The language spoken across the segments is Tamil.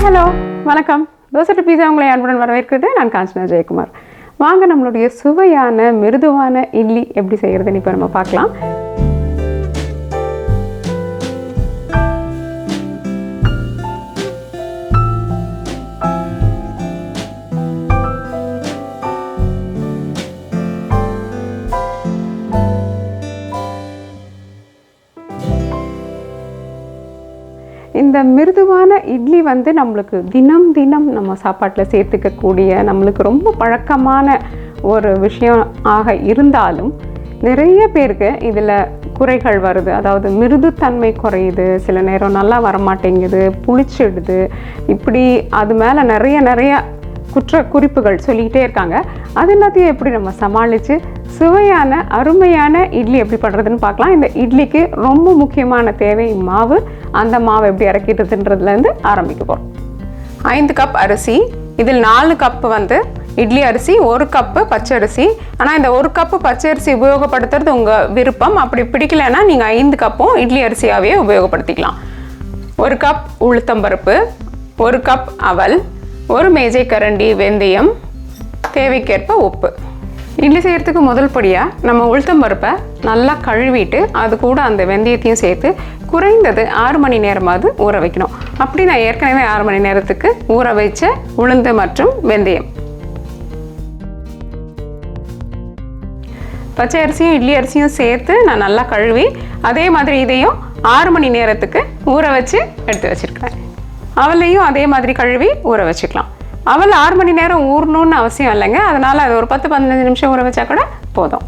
ஹலோ வணக்கம். தோசை பீஸா உங்களை அன்புடன் வரவேற்கிறது. நான் காஞ்சனா ஜெயக்குமார். வாங்க நம்மளுடைய சுவையான மிருதுவான இட்லி எப்படி செய்கிறதுன்னு இப்போ நம்ம பார்க்கலாம். இந்த மிருதுவான இட்லி நம்மளுக்கு தினம் தினம் நம்ம சாப்பாட்டில் சேர்த்துக்கக்கூடிய நம்மளுக்கு ரொம்ப பழக்கமான ஒரு விஷயம் ஆக இருந்தாலும் நிறைய பேருக்கு இதில் குறைகள் வருது. அதாவது மிருதுத்தன்மை குறையுது, சில நேரம் நல்லா வரமாட்டேங்குது, புளிச்சிடுது, இப்படி அது மேலே நிறைய குற்ற குறிப்புகள் சொல்லிக்கிட்டே இருக்காங்க. அது எல்லாத்தையும் எப்படி நம்ம சமாளித்து சுவையான அருமையான இட்லி எப்படி பண்ணுறதுன்னு பார்க்கலாம். இந்த இட்லிக்கு ரொம்ப முக்கியமான தேவை மாவு. அந்த மாவை எப்படி இறக்கிட்டுன்றதுலேருந்து ஆரம்பிக்க போகிறோம். 5 கப் அரிசி, இதில் 4 கப்பு இட்லி அரிசி, 1 கப்பு பச்சரிசி. ஆனால் இந்த 1 கப்பு பச்சரிசி உபயோகப்படுத்துறது உங்கள் விருப்பம். அப்படி பிடிக்கலைன்னா நீங்கள் 5 கப்பும் இட்லி அரிசியாகவே உபயோகப்படுத்திக்கலாம். 1 கப் உளுத்தம்பருப்பு, 1 கப் அவல், 1 மேஜை கரண்டி வெந்தயம், தேவைக்கேற்ப உப்பு. இட்லி செய்கிறதுக்கு முதல் படியாக நம்ம உளுத்தம்பருப்பை நல்லா கழுவிட்டு அது கூட அந்த வெந்தயத்தையும் சேர்த்து குறைந்தது 6 மணி நேரமாவது ஊற வைக்கணும். அப்படி நான் ஏற்கனவே 6 மணி நேரத்துக்கு ஊற வச்ச உளுந்து மற்றும் வெந்தயம். பச்சை அரிசியும் இட்லி அரிசியும் சேர்த்து நான் நல்லா கழுவி அதே மாதிரி இதையும் 6 மணி நேரத்துக்கு ஊற வச்சு எடுத்து வச்சுருக்கேன். அவளையும் அதே மாதிரி கழுவி ஊற வச்சுக்கலாம். அவள் 6 மணி நேரம் ஊறணும்னு அவசியம் இல்லைங்க. அதனால் அது ஒரு 10-15 நிமிஷம் ஊற வச்சா கூட போதும்.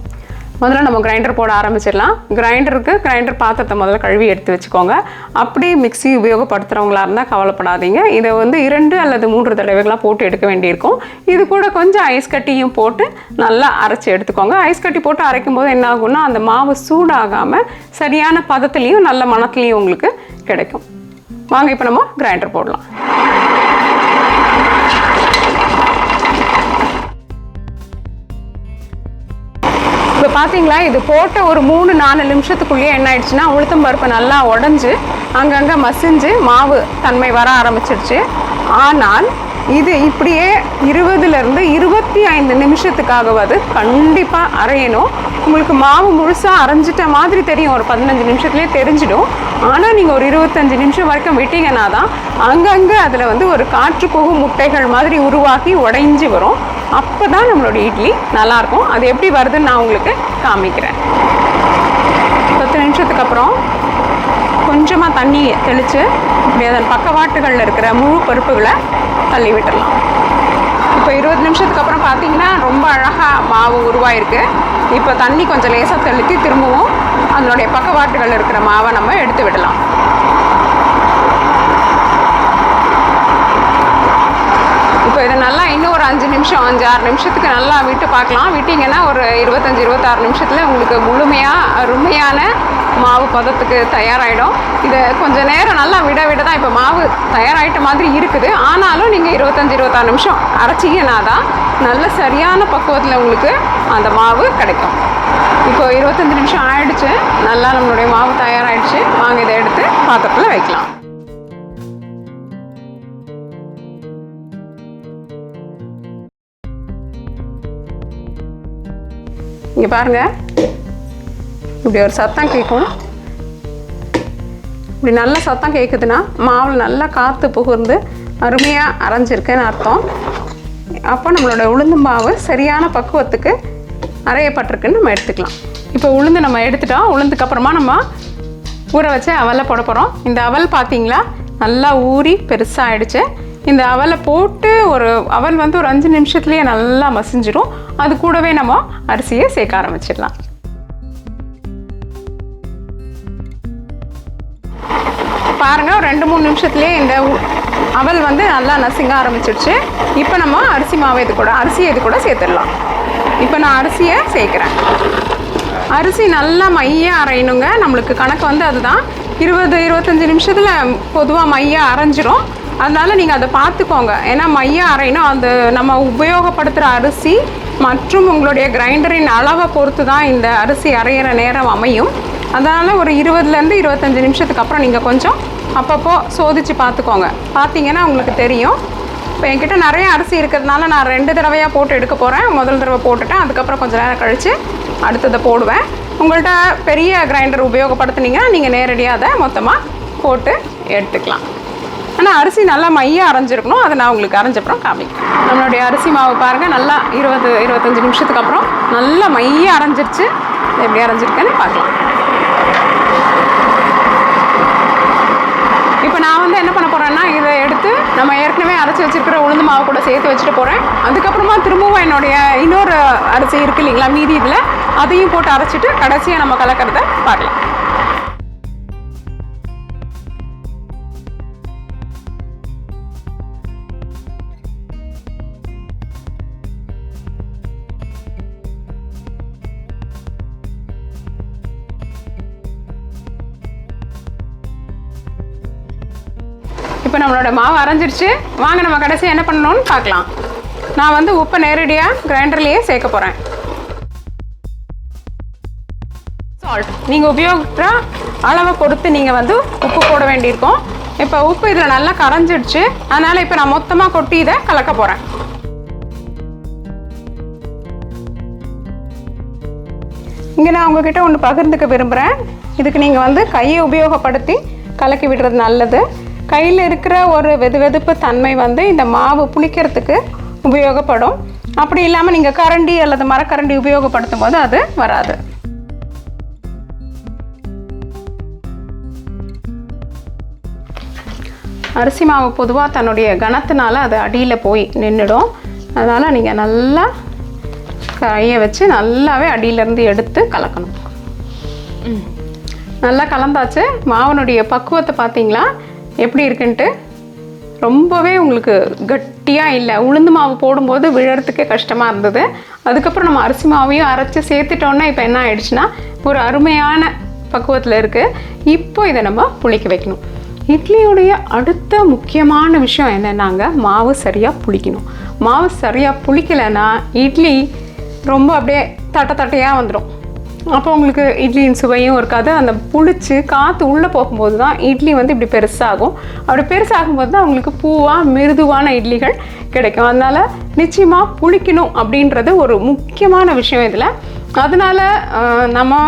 முதல்ல நம்ம கிரைண்டர் போட ஆரம்பிச்சிடலாம். கிரைண்டர் பாத்திரத்தை முதல்ல கழுவி எடுத்து வச்சுக்கோங்க. அப்படி மிக்ஸி உபயோகப்படுத்துகிறவங்களா இருந்தால் கவலைப்படாதீங்க. இதை 2 அல்லது 3 தடவைகளாக போட்டு எடுக்க வேண்டியிருக்கும். இது கூட கொஞ்சம் ஐஸ் கட்டியும் போட்டு நல்லா அரைச்சி எடுத்துக்கோங்க. ஐஸ் கட்டி போட்டு அரைக்கும் போது என்ன ஆகும்னா அந்த மாவு சூடாகாமல் சரியான பதத்துலேயும் நல்ல மணத்துலேயும் உங்களுக்கு கிடைக்கும். வாங்க இப்போ நம்ம கிரைண்டர் போடலாம். இப்போ பார்த்தீங்களா, இது போட்ட ஒரு 3-4 நிமிஷத்துக்குள்ளேயே என்ன ஆயிடுச்சுன்னா உளுத்தம்பருப்பு நல்லா உடஞ்சி அங்கங்கே மசிஞ்சு மாவு தன்மை வர ஆரம்பிச்சிருச்சு. ஆனால் இது இப்படியே 20லேருந்து 25 நிமிஷத்துக்காகவது கண்டிப்பாக அரையணும். உங்களுக்கு மாவு முழுசாக அரைஞ்சிட்ட மாதிரி தெரியும், ஒரு 15 நிமிஷத்துலேயே தெரிஞ்சிடும். ஆனால் நீங்கள் ஒரு 25 நிமிஷம் வரைக்கும் விட்டீங்கன்னா தான் அங்கங்கே அதில் ஒரு காற்று புகும் முட்டைகள் மாதிரி உருவாக்கி உடைஞ்சி வரும். அப்போ தான் நம்மளோட இட்லி நல்லாயிருக்கும். அது எப்படி வருதுன்னு நான் உங்களுக்கு காமிக்கிறேன். 10 நிமிஷத்துக்கு அப்புறம் கொஞ்சமாக தண்ணி தெளித்து இப்படி அதன் பக்கவாட்டுகளில் இருக்கிற முழு பருப்புகளை தள்ளி விட்டுடலாம். இப்போ 20 நிமிஷத்துக்கு அப்புறம் பார்த்தீங்கன்னா ரொம்ப அழகாக மாவு உருவாயிருக்கு. இப்போ தண்ணி கொஞ்சம் லேசாக தெளித்து திரும்பவும் அதனுடைய பக்கவாட்டுகள் இருக்கிற மாவை நம்ம எடுத்து விடலாம். இப்போ இதை நல்லா இன்னும் ஒரு 5-6 நிமிஷத்துக்கு நல்லா விட்டு பார்க்கலாம். விட்டிங்கன்னா ஒரு 25-26 நிமிஷத்தில் உங்களுக்கு முழுமையாக அருமையான மாவு பதத்துக்கு தயாராகிடும். இதை கொஞ்சம் நேரம் நல்லா விட தான் இப்போ மாவு தயாராகிட்ட மாதிரி இருக்குது. ஆனாலும் நீங்கள் 25-26 நிமிஷம் அரைச்சிங்கன்னா தான் நல்ல சரியான பக்குவத்தில் உங்களுக்கு அந்த மாவு கிடைக்கும். இப்போ 25 நிமிஷம் ஆயிடுச்சு, நல்லா நம்மளுடைய மாவு தயாராகிடுச்சு. வாங்க இதை எடுத்து பாத்திரத்தில் வைக்கலாம். இங்கே பாருங்கள், இப்படி ஒரு சத்தம் கேட்கும். இப்படி நல்ல சத்தம் கேட்குதுன்னா மாவில் நல்லா காற்று புகுந்து அருமையாக அரைஞ்சிருக்குன்னு அர்த்தம். அப்போ நம்மளோட உளுந்து மாவு சரியான பக்குவத்துக்கு அரையப்பட்டிருக்குன்னு நம்ம எடுத்துக்கலாம். இப்போ உளுந்து நம்ம எடுத்துட்டோம். உளுந்துக்கப்புறமா நம்ம ஊற வச்சு அவலை போட போகிறோம். இந்த அவல் பார்த்தீங்களா நல்லா ஊறி பெருசாக ஆயிடுச்சு. இந்த அவலை போட்டு ஒரு 5 நிமிஷத்துலேயே நல்லா மசிஞ்சிடும். அது கூடவே நம்ம அரிசியை சேர்க்க ஆரம்பிச்சிடலாம். பாருங்கள், ஒரு 2-3 நிமிஷத்துலேயே இந்த அவல் நல்லா நசுங்க ஆரம்பிச்சிடுச்சு. இப்போ நம்ம அரிசி மாவு அரிசியை இது கூட சேர்த்துடலாம். இப்போ நான் அரிசியை சேர்க்குறேன். அரிசி நல்லா மையாக அரையணுங்க. நம்மளுக்கு கணக்கு அதுதான். 20-25 நிமிஷத்தில் பொதுவாக மையாக அரைஞ்சிரும். அதனால் நீங்கள் அதை பார்த்துக்கோங்க. ஏன்னா மையாக அரையணும். அது நம்ம உபயோகப்படுத்துகிற அரிசி மற்றும் உங்களுடைய கிரைண்டரின் அளவை பொறுத்து தான் இந்த அரிசி அரையிற நேரம் அமையும். அதனால் ஒரு 20லேருந்து 25 நிமிஷத்துக்கு அப்புறம் நீங்கள் கொஞ்சம் அப்பப்போ சோதித்து பார்த்துக்கோங்க. பார்த்தீங்கன்னா உங்களுக்கு தெரியும். இப்போ என்கிட்ட நிறைய அரிசி இருக்கிறதுனால நான் 2 தடவையாக போட்டு எடுக்க போகிறேன். முதல் தடவை போட்டுட்டேன், அதுக்கப்புறம் கொஞ்சம் நேரம் கழித்து அடுத்ததை போடுவேன். உங்கள்கிட்ட பெரிய கிரைண்டர் உபயோகப்படுத்துனீங்கன்னா நீங்கள் நேரடியாக அதை மொத்தமாக போட்டு எடுத்துக்கலாம். ஆனால் அரிசி நல்லா மையாக அரைஞ்சிருக்கணும். அதை நான் உங்களுக்கு அரைஞ்சப்புறம் காமிக்கிறேன். நம்மளுடைய அரிசி மாவு பாருங்கள், நல்லா 20-25 நிமிஷத்துக்கு அப்புறம் நல்லா மையாக அரைஞ்சிருச்சு. எப்படி அரைஞ்சிருக்கேன்னு பார்க்கலாம். இப்போ நான் வந்து என்ன பண்ண போகிறேன்னா, இதை எடுத்து நம்ம ஏற்கனவே அரைச்சி வச்சுருக்கிற உளுந்து மாவு கூட சேர்த்து வச்சுட்டு போகிறேன். அதுக்கப்புறமா திரும்பவும் என்னுடைய இன்னொரு அரிசி இருக்குது இல்லைங்களா, மீதி இதில் அதையும் போட்டு அரைச்சிட்டு கடைசியாக நம்ம கலக்கிறத பார்க்கலாம். இப்போ நம்மளோட மாவு அரைஞ்சிருச்சு. வாங்க நம்ம கடைசி என்ன பண்ணணும்னு பார்க்கலாம். நான் வந்து உப்பை நேரடியாக கிரைண்டர்லேயே சேர்க்க போகிறேன். சால்ட் நீங்கள் உபயோகிக்கிற அளவை பொறுத்து நீங்கள் வந்து உப்பு போட வேண்டியிருக்கும். இப்போ உப்பு இதில் நல்லா கரைஞ்சிடுச்சு. அதனால் இப்போ நான் மொத்தமாக கொட்டி இதை கலக்க போகிறேன். இங்கே நான் உங்ககிட்ட ஒன்று பகிர்ந்துக்க விரும்புகிறேன். இதுக்கு நீங்கள் வந்து கையை உபயோகப்படுத்தி கலக்கி விடுறது நல்லது. கையில் இருக்கிற ஒரு வெதுவெதுப்பு தன்மை வந்து இந்த மாவு புளிக்கிறதுக்கு உபயோகப்படும். அப்படி இல்லாமல் நீங்கள் கரண்டி அல்லது மரக்கரண்டி உபயோகப்படுத்தும் போது அது வராது. அரிசி மாவு பொதுவாக தன்னுடைய கனத்தினால அது அடியில் போய் நின்றுடும். அதனால் நீங்கள் நல்லா கையை வச்சு நல்லாவே அடியிலேருந்து எடுத்து கலக்கணும். நல்லா கலந்தாச்சு. மாவனுடைய பக்குவத்தை பார்த்தீங்களா எப்படி இருக்குன்ட்டு? ரொம்பவே உங்களுக்கு கட்டியாக இல்லை. உளுந்து மாவு போடும்போது விழறதுக்கே கஷ்டமாக இருந்தது. அதுக்கப்புறம் நம்ம அரிசி மாவையும் அரைச்சி சேர்த்துட்டோன்னா இப்போ என்ன ஆயிடுச்சுன்னா ஒரு அருமையான பக்குவத்தில் இருக்குது. இப்போ இதை நம்ம புளிக்க வைக்கணும். இட்லியுடைய அடுத்த முக்கியமான விஷயம் என்னென்னாங்க, மாவு சரியாக புளிக்கணும். மாவு சரியாக புளிக்கலைன்னா இட்லி ரொம்ப அப்படியே தட்டையாக வந்துடும். அப்போ உங்களுக்கு இட்லியின் சுவையும் இருக்காது. அந்த புளிச்சு காற்று உள்ளே போகும்போது தான் இட்லி வந்து இப்படி பெருசாகும். அப்படி பெருசாகும்போது தான் உங்களுக்கு பூவாக மிருதுவான இட்லிகள் கிடைக்கும். அதனால் நிச்சயமாக புளிக்கணும் அப்படின்றது ஒரு முக்கியமான விஷயம் இதில். அதனால் நம்ம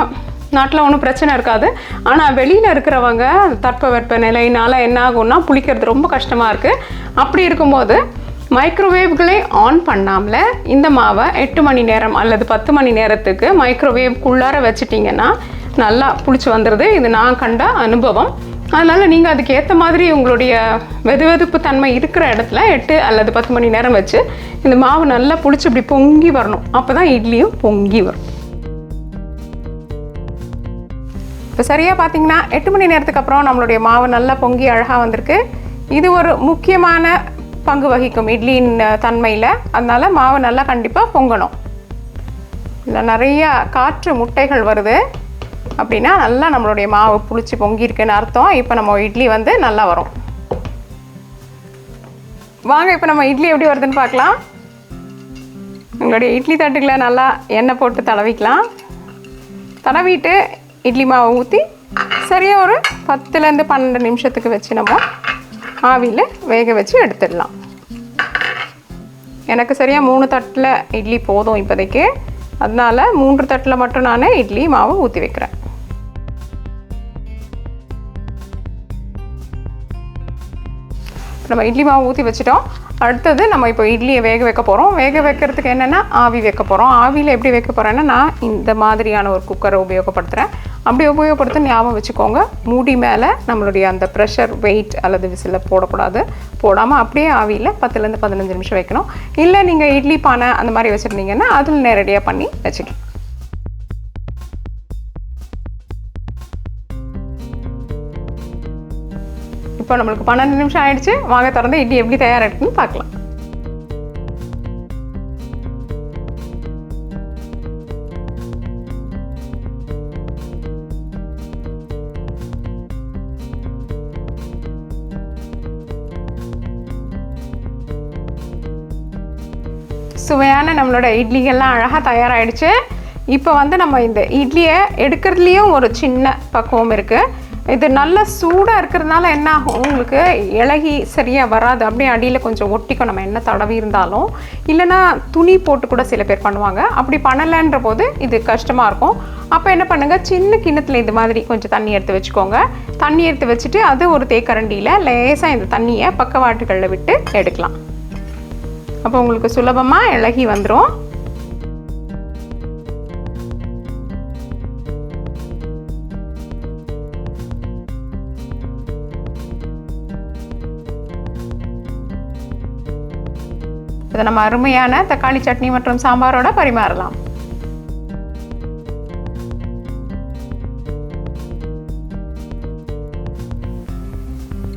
நாட்டில் ஒன்றும் பிரச்சனை இருக்காது. ஆனால் வெளியில் இருக்கிறவங்க தட்பவெப்ப நிலையினால் என்ன ஆகும்னா புளிக்கிறது ரொம்ப கஷ்டமாக இருக்குது. அப்படி இருக்கும்போது மைக்ரோவேவ்களை ஆன் பண்ணாமல் இந்த மாவை 8 மணி நேரம் அல்லது 10 மணி நேரத்துக்கு மைக்ரோவேவ்க்குள்ளார வச்சுட்டிங்கன்னா நல்லா புளிச்சு வந்துடுது. இது நான் கண்ட அனுபவம். அதனால் நீங்கள் அதுக்கு ஏற்ற மாதிரி உங்களுடைய வெதுவெதுப்பு தன்மை இருக்கிற இடத்துல 8 அல்லது 10 மணி நேரம் வச்சு இந்த மாவு நல்லா புளிச்சு இப்படி பொங்கி வரணும். அப்போ தான் இட்லியும் பொங்கி வரும். இப்போ சரியாக பார்த்தீங்கன்னா 8 மணி நேரத்துக்கு அப்புறம் நம்மளுடைய மாவு நல்லா பொங்கி அழகாக வந்திருக்கு. இது ஒரு முக்கியமான பங்கு வகிக்கும் இட்லியின் தன்மையில். அதனால் மாவு நல்லா கண்டிப்பாக பொங்கணும். இல்லை நிறையா காற்று முட்டைகள் வருது அப்படின்னா நல்லா நம்மளுடைய மாவு புளிச்சு பொங்கியிருக்குன்னு அர்த்தம். இப்போ நம்ம இட்லி வந்து நல்லா வரும். வாங்க இப்போ நம்ம இட்லி எப்படி வருதுன்னு பார்க்கலாம். உங்களுடைய இட்லி தட்டுகளை நல்லா எண்ணெய் போட்டு தடவிக்கலாம். தடவிட்டு இட்லி மாவை ஊற்றி சரியாக ஒரு 10லேருந்து 12 நிமிஷத்துக்கு வச்சு நம்ம ஆவியில் வேக வச்சு எடுத்துடலாம். எனக்கு சரியாக 3 தட்டில் இட்லி போதும் இப்போதைக்கு. அதனால் 3 தட்டில் மட்டும் நான் இட்லி மாவு ஊற்றி வைக்கிறேன். நம்ம இட்லி மாவு ஊற்றி வச்சிட்டோம். அடுத்தது நம்ம இப்போ இட்லியை வேக வைக்க போகிறோம். வேக வைக்கிறதுக்கு என்னென்னா ஆவி வைக்க போகிறோம். ஆவியில் எப்படி வைக்க போகிறேன்னா நான் இந்த மாதிரியான ஒரு குக்கரை உபயோகப்படுத்துகிறேன். அப்படி உபயோகப்படுத்த ஞாபகம் வச்சுக்கோங்க, மூடி மேலே நம்மளுடைய அந்த ப்ரெஷர் வெயிட் அல்லது விசிலை போடக்கூடாது. போடாமல் அப்படியே ஆவியில் 10லேருந்து 15 நிமிஷம் வைக்கணும். இல்லை நீங்கள் இட்லி பானை அந்த மாதிரி வச்சுருந்தீங்கன்னா அதில் நேரடியாக பண்ணி வச்சுக்கலாம். இப்போ நம்மளுக்கு 12 நிமிஷம் ஆயிடுச்சு. வாங்க திறந்து இட்லி எப்படி தயாராகிடுன்னு பார்க்கலாம். சுவையான நம்மளோட இட்லிகள்லாம் அழகாக தயாராகிடுச்சு. இப்போ வந்து நம்ம இந்த இட்லியை எடுக்கிறதுலேயும் ஒரு சின்ன பக்குவம் இருக்குது. இது நல்ல சூடாக இருக்கிறதுனால என்ன ஆகும், உங்களுக்கு இலகி சரியாக வராது, அப்படியே அடியில் கொஞ்சம் ஒட்டிக்கும் நம்ம என்ன தடவி இருந்தாலும். இல்லைனா துணி போட்டு கூட சில பேர் பண்ணுவாங்க. அப்படி பண்ணலைன்ற போது இது கஷ்டமாக இருக்கும். அப்போ என்ன பண்ணுங்கள், சின்ன கிண்ணத்தில் இது மாதிரி கொஞ்சம் தண்ணி எடுத்து வச்சுக்கோங்க. தண்ணி எடுத்து வச்சுட்டு அது ஒரு தேக்கரண்டியில் லேசாக இந்த தண்ணியை பக்கவாட்டுகளில் விட்டு எடுக்கலாம். அப்போ உங்களுக்கு சுலபமாக இலகி வந்துடும். இதை நம்ம அருமையான தக்காளி சட்னி மற்றும் சாம்பாரோட பரிமாறலாம்.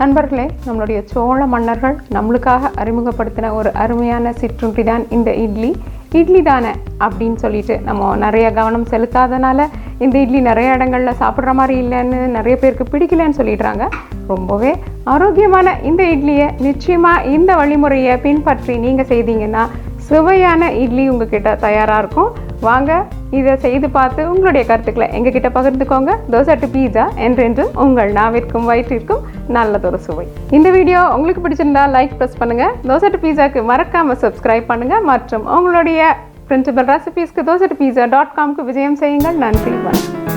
நண்பர்களே, நம்மளுடைய சோழ மன்னர்கள் நம்மளுக்காக அறிமுகப்படுத்தின ஒரு அருமையான சிற்றுண்டி தான் இந்த இட்லி. இட்லி தானே அப்படின்னு சொல்லிட்டு நம்ம நிறைய கவனம் செலுத்தாதனால இந்த இட்லி நிறைய இடங்களில் சாப்பிட்ற மாதிரி இல்லைன்னு நிறைய பேருக்கு பிடிக்கலன்னு சொல்லிடுறாங்க. ரொம்பவே ஆரோக்கியமான இந்த இட்லியை நிச்சயமாக இந்த வழிமுறையை பின்பற்றி நீங்கள் செய்தீங்கன்னா சுவையான இட்லி உங்ககிட்ட தயாராக இருக்கும். வாங்க இதை செய்து பார்த்து உங்களுடைய கருத்துக்களை எங்ககிட்ட பகிர்ந்துக்கோங்க. தோசை டு பீஸா என்றென்றும் உங்கள் நாவிற்கும் வயிற்றிற்கும் நல்லதொரு சுவை. இந்த வீடியோ உங்களுக்கு பிடிச்சிருந்தா லைக் ப்ரெஸ் பண்ணுங்கள். தோசை டு பீஸாக்கு மறக்காமல் சப்ஸ்கிரைப் பண்ணுங்கள். மற்றும் உங்களுடைய பிரிண்டபிள் ரெசிபீஸ்க்கு dosaToPizza.com விஜயம் செய்யுங்கள். நன்றி, வணக்கம்.